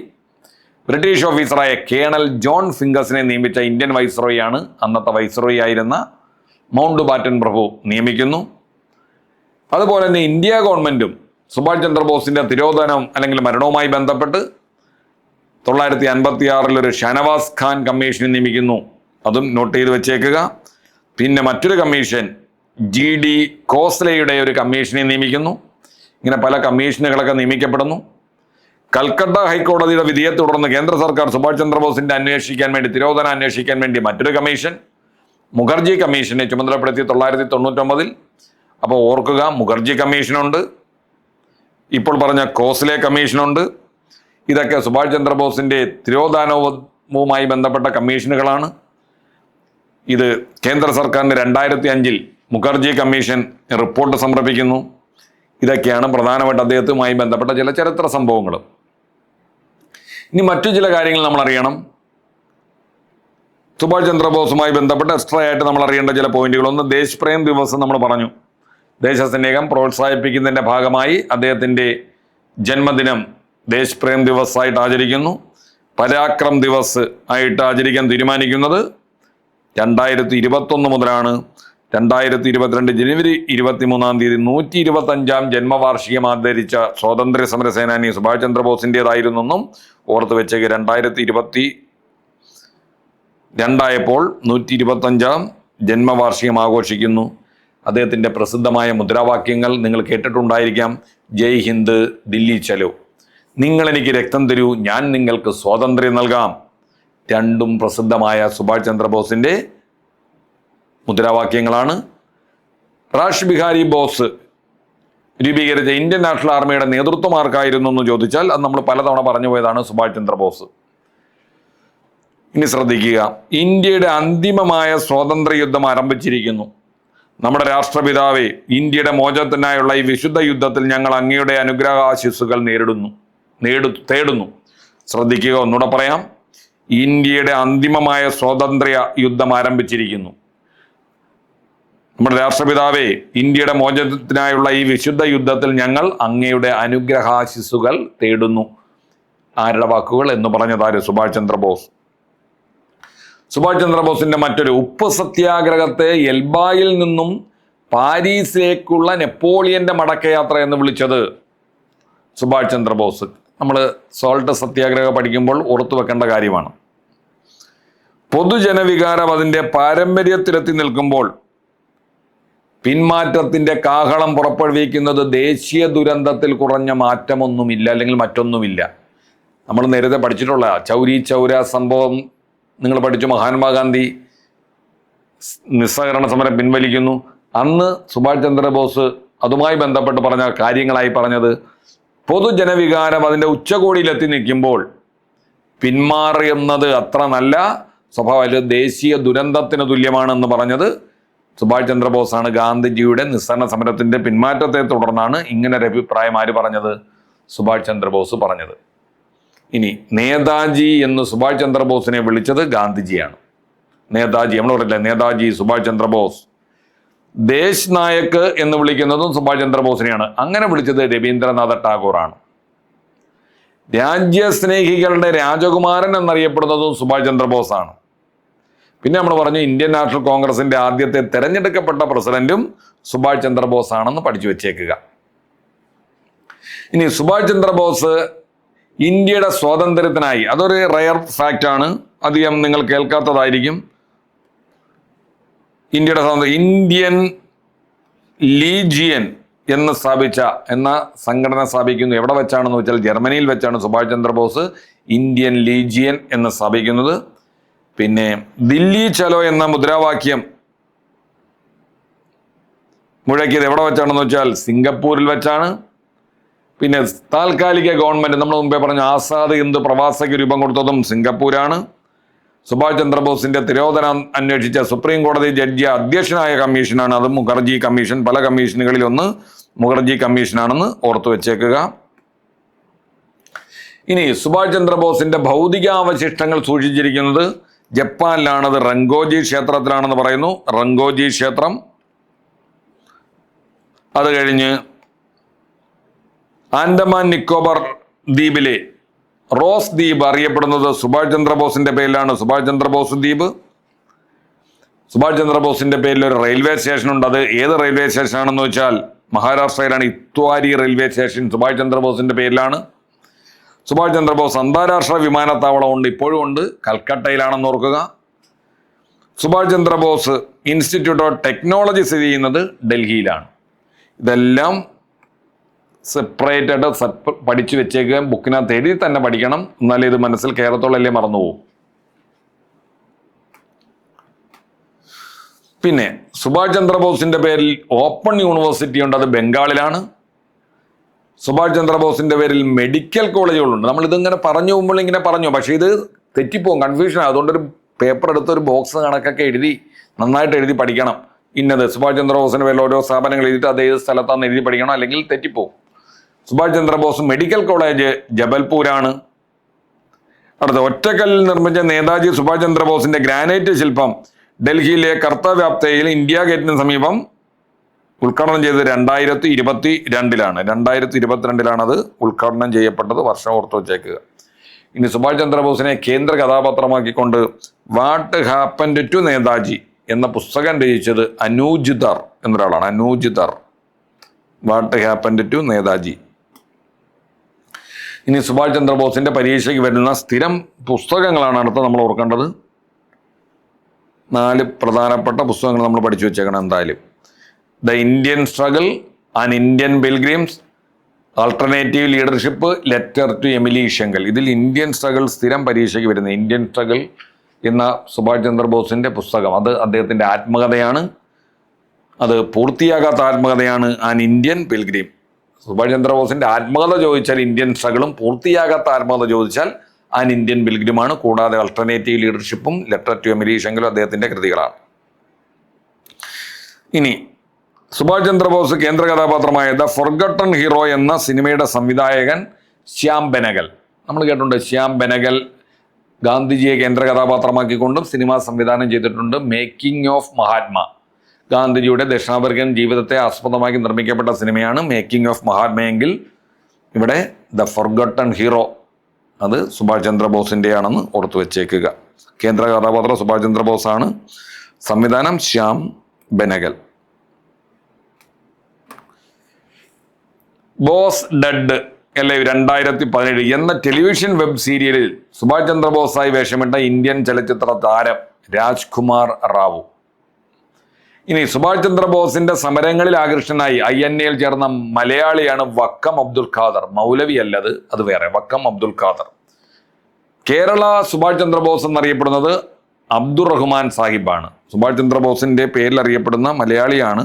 ബ്രിട്ടീഷ് ഓഫീസറായ കേണൽ ജോൺ ഫിംഗസിനെ നിയമിച്ച ഇന്ത്യൻ വൈസ്രോയിയാണ് അന്നത്തെ വൈസ്രോയി ആയിരുന്ന മൗണ്ട് ബാറ്റൻ പ്രഭു നിയമിക്കുന്നു. അതുപോലെ തന്നെ ഇന്ത്യ ഗവൺമെന്റും സുഭാഷ് ചന്ദ്രബോസിന്റെ തിരോധാനം അല്ലെങ്കിൽ മരണവുമായി ബന്ധപ്പെട്ട് 1956 ഒരു ഷാനവാസ് ഖാൻ കമ്മീഷനെ നിയമിക്കുന്നു. അതും നോട്ട് ചെയ്ത് വെച്ചേക്കുക. പിന്നെ മറ്റൊരു കമ്മീഷൻ GD കോസ്ലയുടെ ഒരു കമ്മീഷനെ നിയമിക്കുന്നു. ഇങ്ങനെ പല കമ്മീഷനുകളൊക്കെ നിയമിക്കപ്പെടുന്നു. കൽക്കട്ട ഹൈക്കോടതിയുടെ വിധിയെ തുടർന്ന് കേന്ദ്ര സർക്കാർ സുഭാഷ് ചന്ദ്രബോസിന്റെ തിരോധാനം അന്വേഷിക്കാൻ വേണ്ടി മറ്റൊരു കമ്മീഷൻ, മുഖർജി കമ്മീഷനെ ചുമതലപ്പെടുത്തി 1999. അപ്പോൾ ഓർക്കുക, മുഖർജി കമ്മീഷനുണ്ട്, ഇപ്പോൾ പറഞ്ഞ കോസ്ലെ കമ്മീഷനുണ്ട്. ഇതൊക്കെ സുഭാഷ് ചന്ദ്രബോസിന്റെ തിരോധാനവുമായി ബന്ധപ്പെട്ട കമ്മീഷനുകളാണ്. ഇത് കേന്ദ്ര സർക്കാരിന് 2005 മുഖർജി കമ്മീഷൻ റിപ്പോർട്ട് സമർപ്പിക്കുന്നു. ഇതൊക്കെയാണ് പ്രധാനമായിട്ട് അദ്ദേഹത്തുമായി ബന്ധപ്പെട്ട ചില ചരിത്ര സംഭവങ്ങൾ. ഇനി മറ്റു ചില കാര്യങ്ങൾ നമ്മൾ അറിയണം. സുഭാഷ് ചന്ദ്രബോസുമായി ബന്ധപ്പെട്ട് എക്സ്ട്രാ ആയിട്ട് നമ്മൾ അറിയേണ്ട ചില പോയിന്റുകൾ. ഒന്ന്, ദേശപ്രേം ദിവസം നമ്മൾ പറഞ്ഞു. ദേശസ്നേഹം പ്രോത്സാഹിപ്പിക്കുന്നതിൻ്റെ ഭാഗമായി അദ്ദേഹത്തിൻ്റെ ജന്മദിനം ദേശപ്രേം ദിവസമായിട്ട് ആചരിക്കുന്നു. പരാക്രം ദിവസ് ആയിട്ട് ആചരിക്കാൻ തീരുമാനിക്കുന്നത് 2021 മുതലാണ്. 2022 ജനുവരി 23 125 ജന്മവാർഷികം ആദരിച്ച സ്വാതന്ത്ര്യ സമര സേനാനി സുഭാഷ് ചന്ദ്രബോസിൻ്റെതായിരുന്നെന്നും ഓർത്ത് വെച്ചേക്ക്. 2022 125 ജന്മവാർഷികം ആഘോഷിക്കുന്നു. അദ്ദേഹത്തിൻ്റെ പ്രസിദ്ധമായ മുദ്രാവാക്യങ്ങൾ നിങ്ങൾ കേട്ടിട്ടുണ്ടായിരിക്കാം. ജയ് ഹിന്ദ്, ദില്ലി ചലോ, നിങ്ങൾ എനിക്ക് രക്തം തരൂ, ഞാൻ നിങ്ങൾക്ക് സ്വാതന്ത്ര്യം നൽകാം. രണ്ടും പ്രസിദ്ധമായ സുഭാഷ് ചന്ദ്രബോസിൻ്റെ മുദ്രാവാക്യങ്ങളാണ്. റാഷ് ബിഹാരി ബോസ് രൂപീകരിച്ച ഇന്ത്യൻ നാഷണൽ ആർമിയുടെ നേതൃത്വം ആർക്കായിരുന്നു എന്ന് ചോദിച്ചാൽ അത് നമ്മൾ പലതവണ പറഞ്ഞു പോയതാണ്, സുഭാഷ് ചന്ദ്രബോസ്. ഇനി ശ്രദ്ധിക്കുക, ഇന്ത്യയുടെ അന്തിമമായ സ്വാതന്ത്ര്യ യുദ്ധം ആരംഭിച്ചിരിക്കുന്നു. നമ്മുടെ രാഷ്ട്രപിതാവേ, ഇന്ത്യയുടെ മോചനത്തിനായുള്ള ഈ വിശുദ്ധ യുദ്ധത്തിൽ ഞങ്ങൾ അങ്ങയുടെ അനുഗ്രഹാശിസ്സുകൾ തേടുന്നു. ശ്രദ്ധിക്കുക, ഒന്നുകൂടെ പറയാം. ഇന്ത്യയുടെ അന്തിമമായ സ്വാതന്ത്ര്യ യുദ്ധം ആരംഭിച്ചിരിക്കുന്നു. നമ്മുടെ രാഷ്ട്രപിതാവേ, ഇന്ത്യയുടെ മോചനത്തിനായുള്ള ഈ വിശുദ്ധ യുദ്ധത്തിൽ ഞങ്ങൾ അങ്ങയുടെ അനുഗ്രഹാശിസുകൾ തേടുന്നു. ആരുടെ വാക്കുകൾ എന്ന് പറഞ്ഞതാര്? സുഭാഷ് ചന്ദ്രബോസ്. സുഭാഷ് ചന്ദ്രബോസിന്റെ മറ്റൊരു ഉപ്പ് സത്യാഗ്രഹത്തെ എൽബായിൽ നിന്നും പാരീസിലേക്കുള്ള നെപ്പോളിയന്റെ മടക്കയാത്ര എന്ന് വിളിച്ചത് സുഭാഷ് ചന്ദ്രബോസ്. നമ്മൾ സോൾട്ട് സത്യാഗ്രഹം പഠിക്കുമ്പോൾ ഓർത്തു വെക്കേണ്ട കാര്യമാണ്. പൊതുജനവികാരം അതിൻ്റെ പാരമ്പര്യത്തിലെത്തി നിൽക്കുമ്പോൾ പിന്മാറ്റത്തിന്റെ കാഹളം പുറപ്പെടുവിക്കുന്നത് ദേശീയ ദുരന്തത്തിൽ കുറഞ്ഞ മാറ്റമൊന്നുമില്ല, അല്ലെങ്കിൽ മറ്റൊന്നുമില്ല. നമ്മൾ നേരത്തെ പഠിച്ചിട്ടുള്ള ചൗരി ചൗര സംഭവം നിങ്ങൾ പഠിച്ചു. മഹാത്മാഗാന്ധി നിസ്സഹകരണ സമരം പിൻവലിക്കുന്നു. അന്ന് സുഭാഷ് ചന്ദ്രബോസ് അതുമായി ബന്ധപ്പെട്ട് പറഞ്ഞ കാര്യങ്ങളായി പറഞ്ഞത്, പൊതുജനവികാരം അതിൻ്റെ ഉച്ചകോടിയിലെത്തി നിൽക്കുമ്പോൾ പിന്മാറുന്നത് അത്ര നല്ല സ്വഭാവം, ദേശീയ ദുരന്തത്തിന് തുല്യമാണെന്ന് പറഞ്ഞത് സുഭാഷ് ചന്ദ്രബോസാണ്. ഗാന്ധിജിയുടെ നിസ്സഹകരണ സമരത്തിന്റെ പിന്മാറ്റത്തെ തുടർന്നാണ് ഇങ്ങനെ ഒരു അഭിപ്രായം ആര് പറഞ്ഞത്? സുഭാഷ് ചന്ദ്രബോസ് പറഞ്ഞത്. ഇനി നേതാജി എന്ന് സുഭാഷ് ചന്ദ്രബോസിനെ വിളിച്ചത് ഗാന്ധിജിയാണ്. നേതാജി നമ്മൾ പറയില്ല, നേതാജി സുഭാഷ് ചന്ദ്രബോസ്. ദേശ് നായക് എന്ന് വിളിക്കുന്നതും സുഭാഷ് ചന്ദ്രബോസിനെയാണ്. അങ്ങനെ വിളിച്ചത് രവീന്ദ്രനാഥ ടാഗോറാണ്. രാജ്യസ്നേഹികളുടെ രാജകുമാരൻ എന്നറിയപ്പെടുന്നതും സുഭാഷ് ചന്ദ്രബോസാണ്. പിന്നെ നമ്മൾ പറഞ്ഞു ഇന്ത്യൻ നാഷണൽ കോൺഗ്രസിന്റെ ആദ്യത്തെ തെരഞ്ഞെടുക്കപ്പെട്ട പ്രസിഡന്റും സുഭാഷ് ചന്ദ്രബോസ് ആണെന്ന് പഠിച്ചു വെച്ചേക്കുക. ഇനി സുഭാഷ് ചന്ദ്രബോസ് ഇന്ത്യയുടെ സ്വാതന്ത്ര്യത്തിനായി, അതൊരു റയർ ഫാക്റ്റ് ആണ്, അധികം നിങ്ങൾ കേൾക്കാത്തതായിരിക്കും. ഇന്ത്യയുടെ ഇന്ത്യൻ ലീജിയൻ എന്ന് എന്ന സംഘടന സ്ഥാപിക്കുന്നു. എവിടെ വെച്ചാണെന്ന് വെച്ചാൽ ജർമ്മനിയിൽ വെച്ചാണ് സുഭാഷ് ചന്ദ്രബോസ് ഇന്ത്യൻ ലീജിയൻ എന്ന് സ്ഥാപിക്കുന്നത്. പിന്നെ ദില്ലി ചലോ എന്ന മുദ്രാവാക്യം മുഴക്കിയത് എവിടെ വെച്ചാണെന്ന് വെച്ചാൽ സിംഗപ്പൂരിൽ വെച്ചാണ്. പിന്നെ താൽക്കാലിക ഗവൺമെന്റ്, നമ്മൾ മുമ്പേ പറഞ്ഞ ആസാദ് ഹിന്ദ് പ്രവാസയ്ക്ക് രൂപം കൊടുത്തതും സിംഗപ്പൂരാണ്. സുഭാഷ് ചന്ദ്രബോസിന്റെ തിരോധനം അന്വേഷിച്ച സുപ്രീം കോടതി ജഡ്ജി അധ്യക്ഷനായ കമ്മീഷനാണ്, അത് മുഖർജി കമ്മീഷൻ. പല കമ്മീഷനുകളിൽ ഒന്ന് മുഖർജി കമ്മീഷനാണെന്ന് ഓർത്തു വെച്ചേക്കുക. ഇനി സുഭാഷ് ചന്ദ്രബോസിന്റെ ഭൗതികാവശിഷ്ടങ്ങൾ സൂക്ഷിച്ചിരിക്കുന്നത് ജപ്പാനിലാണ്. അത് റങ്കോജി ക്ഷേത്രത്തിലാണെന്ന് പറയുന്നു. റങ്കോജി ക്ഷേത്രം. അത് കഴിഞ്ഞ് ആൻഡമാൻ നിക്കോബാർ ദ്വീപിലെ റോസ് ദ്വീപ് അറിയപ്പെടുന്നത് സുഭാഷ് ചന്ദ്രബോസിന്റെ പേരിലാണ്. സുഭാഷ് ചന്ദ്രബോസ് ദ്വീപ്. സുഭാഷ് ചന്ദ്രബോസിന്റെ പേരിൽ ഒരു റെയിൽവേ സ്റ്റേഷൻ ഉണ്ട്. അത് ഏത് റെയിൽവേ സ്റ്റേഷൻ ആണെന്ന് വെച്ചാൽ മഹാരാഷ്ട്രയിലാണ്. ഇത്വാരി റെയിൽവേ സ്റ്റേഷൻ സുഭാഷ് ചന്ദ്രബോസിന്റെ പേരിലാണ്. സുഭാഷ് ചന്ദ്രബോസ് അന്താരാഷ്ട്ര വിമാനത്താവളം ഉണ്ട്, ഇപ്പോഴും ഉണ്ട്, കൽക്കട്ടയിലാണെന്ന് ഓർക്കുക. Subhash Chandrabose institute of technology സ്ഥിതി ചെയ്യുന്നത് ഡൽഹിയിലാണ്. ഇതെല്ലാം സെപ്പറേറ്റ് ആയിട്ട് പഠിച്ചു വെച്ചേക്കുക. ബുക്കിനകത്ത് എഴുതി തന്നെ പഠിക്കണം, എന്നാലേ ഇത് മനസ്സിൽ കയറത്തോളല്ലേ മറന്നുപോകും. പിന്നെ സുഭാഷ് ചന്ദ്രബോസിന്റെ പേരിൽ ഓപ്പൺ യൂണിവേഴ്സിറ്റി ഉണ്ട്, അത് ബംഗാളിലാണ്. സുഭാഷ് ചന്ദ്രബോസിന്റെ പേരിൽ മെഡിക്കൽ കോളേജുകളുണ്ട്. നമ്മൾ ഇതിങ്ങനെ പറഞ്ഞു പോകുമ്പോൾ ഇങ്ങനെ പറഞ്ഞു, പക്ഷേ ഇത് തെറ്റിപ്പോകും, കൺഫ്യൂഷനാണ്. അതുകൊണ്ടൊരു പേപ്പർ എടുത്ത് ഒരു ബോക്സ് കണക്കൊക്കെ എഴുതി നന്നായിട്ട് എഴുതി പഠിക്കണം. ഇന്നത് സുഭാഷ് ചന്ദ്രബോസിന്റെ പേരിൽ ഓരോ സ്ഥാപനങ്ങൾ എഴുതിയിട്ട് അത് ഏത് സ്ഥലത്താണെന്ന് എഴുതി പഠിക്കണം, അല്ലെങ്കിൽ തെറ്റിപ്പോകും. സുഭാഷ് ചന്ദ്രബോസ് മെഡിക്കൽ കോളേജ് ജബൽപൂരാണ്. അടുത്ത ഒറ്റക്കല്ലിൽ നിർമ്മിച്ച നേതാജി സുഭാഷ് ചന്ദ്രബോസിന്റെ ഗ്രാനൈറ്റ് ശില്പം ഡൽഹിയിലെ കർത്തവ്യാപ്തയിൽ ഇന്ത്യ ഗേറ്റിന് സമീപം ഉദ്ഘാടനം ചെയ്തത് 2022-ലാണ്. 2022-ലാണ് അത് ഉദ്ഘാടനം ചെയ്യപ്പെട്ടത്. വർഷം ഓർത്തു വച്ചേക്കുക. ഇനി സുഭാഷ് ചന്ദ്രബോസിനെ കേന്ദ്ര കഥാപാത്രമാക്കിക്കൊണ്ട് വാട്ട് ഹാപ്പൻഡ് ടു നേതാജി എന്ന പുസ്തകം രചിച്ചത് അനൂജ് ദർ എന്നൊരാളാണ്. Anuj Dhar, what happened to Netaji. ഇനി സുഭാഷ് ചന്ദ്രബോസിന്റെ പരീക്ഷയ്ക്ക് വരുന്ന സ്ഥിരം പുസ്തകങ്ങളാണ് അടുത്ത നമ്മൾ ഓർക്കേണ്ടത്. 4 പ്രധാനപ്പെട്ട പുസ്തകങ്ങൾ നമ്മൾ പഠിച്ചു വെച്ചേക്കണം എന്തായാലും. The Indian struggle and Indian pilgrims, alternative leadership, letter to Emily Schenkl. ഇതിൽ ഇന്ത്യൻ സ്ട്രഗിൾ സ്ഥിരം പരീക്ഷയ്ക്ക് വരുന്ന ഇന്ത്യൻ സ്ട്രഗിൾ എന്ന സുഭാഷ് ചന്ദ്രബോസിന്റെ പുസ്തകം, അത് അദ്ദേഹത്തിന്റെ ആത്മകഥയാണ്. അത് പൂർത്തിയാകാത്ത ആത്മകഥയാണ് ആൻ ഇന്ത്യൻ പിൽഗ്രിം. സുഭാഷ് ചന്ദ്രബോസിന്റെ ആത്മകഥ ചോദിച്ചാൽ ഇന്ത്യൻ സ്ട്രഗിളും, പൂർത്തിയാകാത്ത ആത്മകഥ ചോദിച്ചാൽ ആൻ ഇന്ത്യൻ പിൽഗ്രിമാണ്. കൂടാതെ ആൾട്ടർനേറ്റീവ് ലീഡർഷിപ്പും ലെറ്റർ ടു എമിലി ശങ്കലും അദ്ദേഹത്തിന്റെ കൃതികളാണ്. ഇനി സുഭാഷ് ചന്ദ്രബോസ് കേന്ദ്ര കഥാപാത്രമായ ദ ഫൊർഗട്ടൺ ഹീറോ എന്ന സിനിമയുടെ സംവിധായകൻ ശ്യാം ബെനഗൽ. നമ്മൾ കേട്ടിട്ടുണ്ട്, ശ്യാം ബെനഗൽ ഗാന്ധിജിയെ കേന്ദ്ര കഥാപാത്രമാക്കിക്കൊണ്ടും സിനിമ സംവിധാനം ചെയ്തിട്ടുണ്ട്. മേക്കിംഗ് ഓഫ് മഹാത്മ, ഗാന്ധിജിയുടെ ദക്ഷിണാഫ്രിക്കൻ ജീവിതത്തെ ആസ്പദമാക്കി നിർമ്മിക്കപ്പെട്ട സിനിമയാണ് മേക്കിംഗ് ഓഫ് മഹാത്മയെങ്കിൽ ഇവിടെ ദ ഫൊർഗട്ടൺ ഹീറോ അത് സുഭാഷ് ചന്ദ്രബോസിൻ്റെ ആണെന്ന് ഓർത്തു വെച്ചേക്കുക. കേന്ദ്ര കഥാപാത്രം സുഭാഷ് ചന്ദ്രബോസാണ്. സംവിധാനം ശ്യാം ബെനഗൽ. ബോസ് ഡെഡ് അല്ലെ 2017 എന്ന ടെലിവിഷൻ വെബ് സീരിയലിൽ സുഭാഷ് ചന്ദ്രബോസായി വേഷമിട്ട ഇന്ത്യൻ ചലച്ചിത്ര താരം രാജ്കുമാർ റാവു. ഇനി സുഭാഷ് ചന്ദ്രബോസിന്റെ സമരങ്ങളിൽ ആകൃഷ്ടനായി INA-യിൽ ചേർന്ന മലയാളിയാണ് വക്കം അബ്ദുൽ ഖാദർ. മൗലവി അല്ലത്, അത് വേറെ. വക്കം അബ്ദുൽ ഖാദർ. കേരള സുഭാഷ് ചന്ദ്രബോസ് എന്നറിയപ്പെടുന്നത് അബ്ദുറഹ്മാൻ സാഹിബാണ്. സുഭാഷ് ചന്ദ്രബോസിന്റെ പേരിൽ അറിയപ്പെടുന്ന മലയാളിയാണ്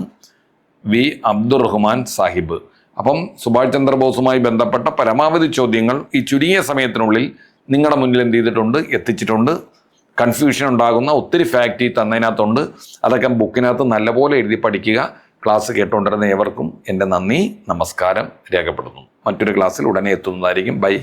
വി അബ്ദുറഹ്മാൻ സാഹിബ്. അപ്പം സുഭാഷ് ചന്ദ്രബോസുമായി ബന്ധപ്പെട്ട പരമാവധി ചോദ്യങ്ങൾ ഈ ചുരുങ്ങിയ സമയത്തിനുള്ളിൽ നിങ്ങളുടെ മുന്നിൽ എന്ത് ചെയ്തിട്ടുണ്ട്, എത്തിച്ചിട്ടുണ്ട്. കൺഫ്യൂഷൻ ഉണ്ടാകുന്ന ഒത്തിരി ഫാക്റ്റ് തന്നതിനകത്തുണ്ട്. അതൊക്കെ ബുക്കിനകത്ത് നല്ലപോലെ എഴുതി പഠിക്കുക. ക്ലാസ് കേട്ടുകൊണ്ടിരുന്ന ഏവർക്കും എൻ്റെ നന്ദി, നമസ്കാരം രേഖപ്പെടുത്തുന്നു. മറ്റൊരു ക്ലാസ്സിൽ ഉടനെ എത്തുന്നതായിരിക്കും. ബൈ.